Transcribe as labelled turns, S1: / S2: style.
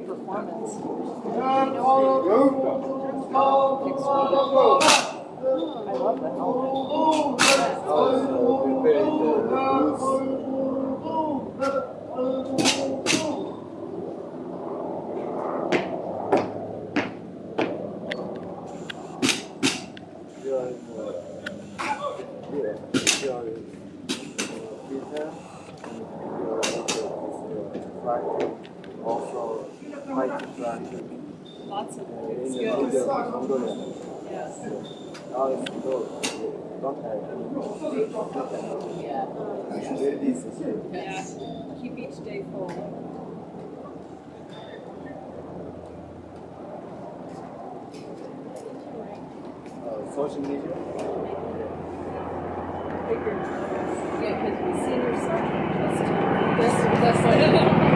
S1: performance. I love the helmet.
S2: Also, fight attraction.
S1: Lots of
S2: In
S1: skills.
S2: Mongolian.
S1: Yes.
S2: Now it's don't have any.
S1: Yeah.
S2: Very easy.
S1: Yeah. Keep each day full.
S2: Social media.
S1: Yeah, because the senior sergeant just that's what